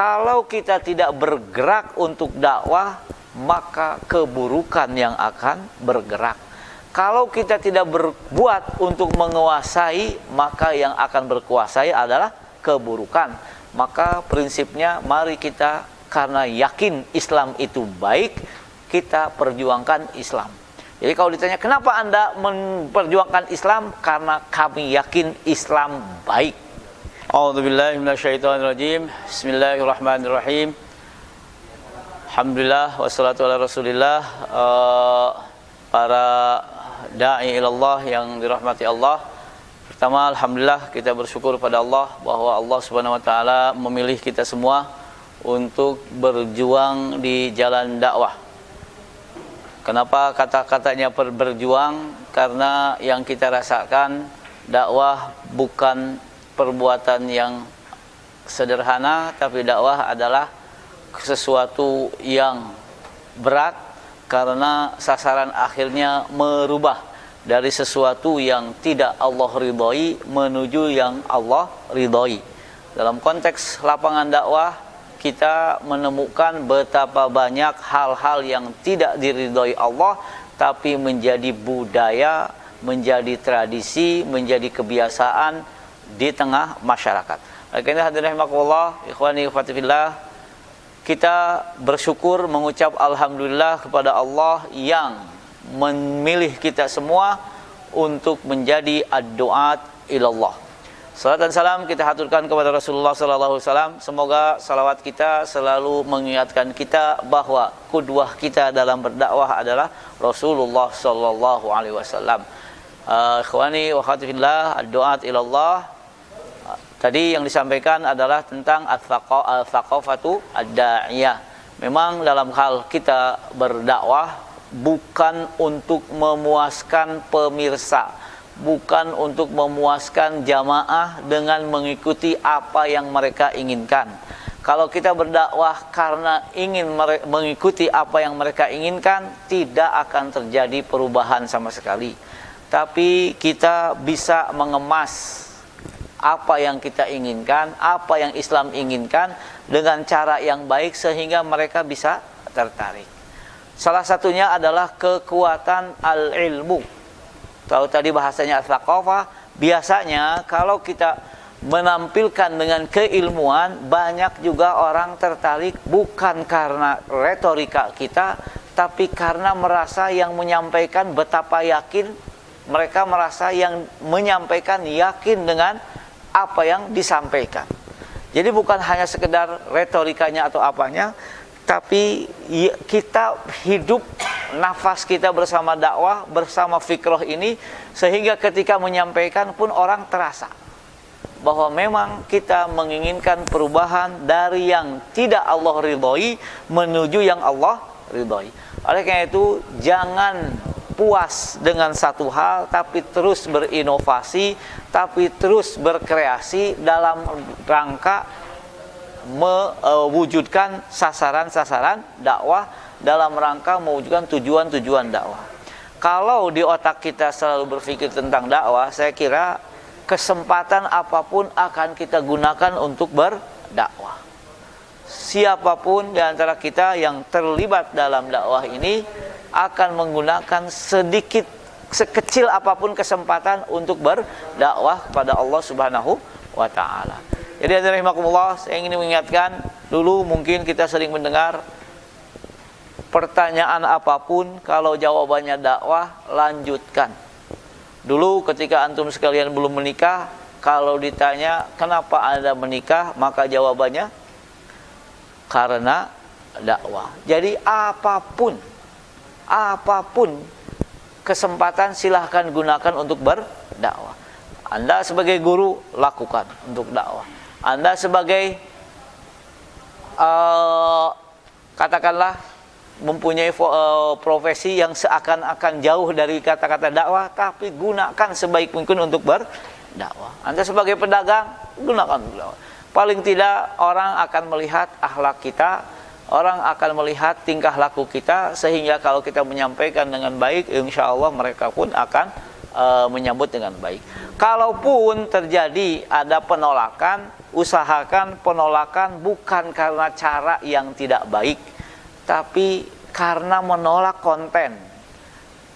Kalau kita tidak bergerak untuk dakwah, maka keburukan yang akan bergerak. Kalau kita tidak berbuat untuk menguasai, maka yang akan berkuasai adalah keburukan. Maka prinsipnya mari kita, karena yakin Islam itu baik, kita perjuangkan Islam. Jadi kalau ditanya kenapa Anda memperjuangkan Islam, karena kami yakin Islam baik. A'udzubillahi minasyaitonirrajim. Bismillahirrahmanirrahim. Alhamdulillah wassalatu ala Rasulillah. Para da'i ilallah yang dirahmati Allah. Pertama, alhamdulillah kita bersyukur pada Allah bahwa Allah Subhanahu wa taala memilih kita semua untuk berjuang di jalan dakwah. Kenapa kata-katanya berjuang? Karena yang kita rasakan dakwah bukan perbuatan yang sederhana, tapi dakwah adalah sesuatu yang berat, karena sasaran akhirnya merubah dari sesuatu yang tidak Allah ridhoi menuju yang Allah ridhoi. Dalam konteks lapangan dakwah, kita menemukan betapa banyak hal-hal yang tidak diridhoi Allah, tapi menjadi budaya, menjadi tradisi, menjadi kebiasaan di tengah masyarakat. Karena hadirin rahimakumullah, ikhwani ikhwati fillah, kita bersyukur mengucap alhamdulillah kepada Allah yang memilih kita semua untuk menjadi ad-du'at ilallah. Salat dan salam kita haturkan kepada Rasulullah sallallahu alaihi wasallam. Semoga salawat kita selalu mengingatkan kita bahwa qudwah kita dalam berdakwah adalah Rasulullah sallallahu alaihi wasallam. Ikhwani wa akhwati fillah, ad-du'at ilallah. Tadi yang disampaikan adalah tentang al-thaqafatu ad-da'iyah. Memang dalam hal kita berdakwah bukan untuk memuaskan pemirsa, bukan untuk memuaskan jamaah dengan mengikuti apa yang mereka inginkan. Kalau kita berdakwah karena ingin mengikuti apa yang mereka inginkan, tidak akan terjadi perubahan sama sekali. Tapi kita bisa mengemas apa yang kita inginkan, apa yang Islam inginkan dengan cara yang baik sehingga mereka bisa tertarik. Salah satunya adalah kekuatan al-ilmu. Tahu tadi bahasanya al-thaqafah, biasanya kalau kita menampilkan dengan keilmuan, banyak juga orang tertarik bukan karena retorika kita, tapi karena merasa yang menyampaikan betapa yakin, mereka merasa yang menyampaikan yakin dengan apa yang disampaikan. Jadi bukan hanya sekedar retorikanya atau apanya, tapi kita hidup nafas kita bersama dakwah, bersama fikroh ini, sehingga ketika menyampaikan pun orang terasa bahwa memang kita menginginkan perubahan dari yang tidak Allah ridhoi menuju yang Allah ridhoi. Oleh karena itu, jangan puas dengan satu hal, tapi terus berinovasi, tapi terus berkreasi dalam rangka mewujudkan sasaran-sasaran dakwah, dalam rangka mewujudkan tujuan-tujuan dakwah. Kalau di otak kita selalu berpikir tentang dakwah, saya kira kesempatan apapun akan kita gunakan untuk berdakwah. Siapapun di antara kita yang terlibat dalam dakwah ini akan menggunakan sedikit, sekecil apapun kesempatan untuk berdakwah kepada Allah Subhanahu wa taala. Jadi hadirin rahimakumullah, saya ingin mengingatkan, dulu mungkin kita sering mendengar pertanyaan apapun kalau jawabannya dakwah, lanjutkan. Dulu ketika antum sekalian belum menikah, kalau ditanya kenapa Anda menikah, maka jawabannya karena dakwah. Jadi apapun kesempatan silahkan gunakan untuk berdakwah. Anda sebagai guru, lakukan untuk dakwah. Anda sebagai katakanlah mempunyai profesi yang seakan-akan jauh dari kata-kata dakwah, tapi gunakan sebaik mungkin untuk berdakwah. Anda sebagai pedagang, gunakan untuk dakwah. Paling tidak orang akan melihat akhlak kita, orang akan melihat tingkah laku kita, sehingga kalau kita menyampaikan dengan baik, insya Allah mereka pun akan menyambut dengan baik. Kalaupun terjadi ada penolakan, usahakan penolakan bukan karena cara yang tidak baik, tapi karena menolak konten.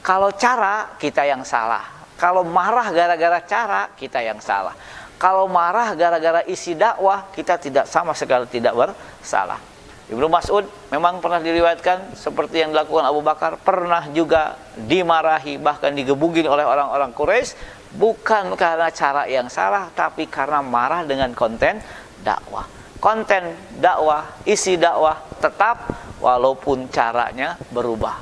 Kalau cara, kita yang salah. Kalau marah gara-gara cara, kita yang salah. Kalau marah gara-gara isi dakwah, kita tidak sama sekali tidak bersalah. Ibnu Mas'ud memang pernah diriwayatkan seperti yang dilakukan Abu Bakar, pernah juga dimarahi bahkan digebugin oleh orang-orang Quraisy, bukan karena cara yang salah tapi karena marah dengan konten dakwah. Konten dakwah, isi dakwah tetap walaupun caranya berubah.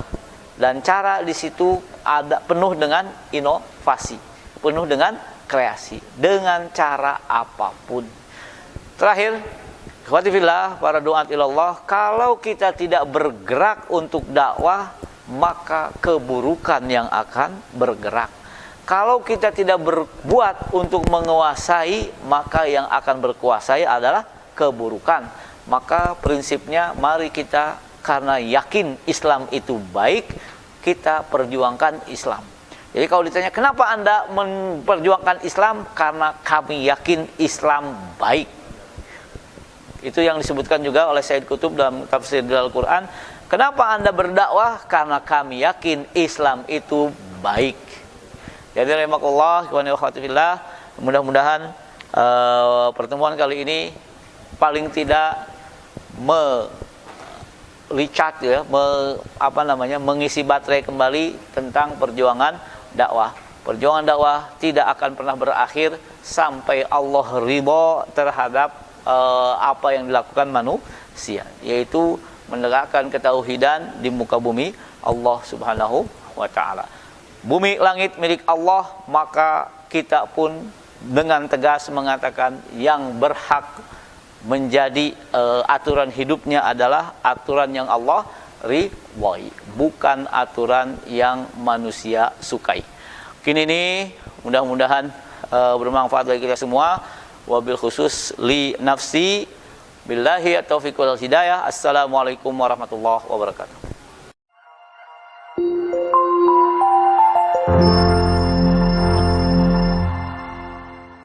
Dan cara di situ ada penuh dengan inovasi, penuh dengan kreasi, dengan cara apapun. Terakhir, ikhwati fillah, para duat ilallah, kalau kita tidak bergerak untuk dakwah, maka keburukan yang akan bergerak. Kalau kita tidak berbuat untuk menguasai, maka yang akan berkuasai adalah keburukan. Maka prinsipnya, mari kita karena yakin Islam itu baik, kita perjuangkan Islam. Jadi kalau ditanya kenapa Anda memperjuangkan Islam, karena kami yakin Islam baik. Itu yang disebutkan juga oleh Sayyid Qutb dalam tafsir Al-Quran. Kenapa Anda berdakwah? Karena kami yakin Islam itu baik. Jadi rahimakumullah, mudah-mudahan pertemuan kali ini paling tidak mengisi baterai kembali tentang perjuangan dakwah. Perjuangan dakwah tidak akan pernah berakhir sampai Allah ridho terhadap apa yang dilakukan manusia, yaitu menegakkan ketauhidan di muka bumi Allah Subhanahu wa taala. Bumi langit milik Allah, maka kita pun dengan tegas mengatakan yang berhak menjadi aturan hidupnya adalah aturan yang Allah ridhoi, bukan aturan yang manusia sukai. Kini ini mudah-mudahan bermanfaat bagi kita semua. Wabil khusus li nafsi billahi at-taufiq wal hidayah. Assalamualaikum warahmatullahi wabarakatuh.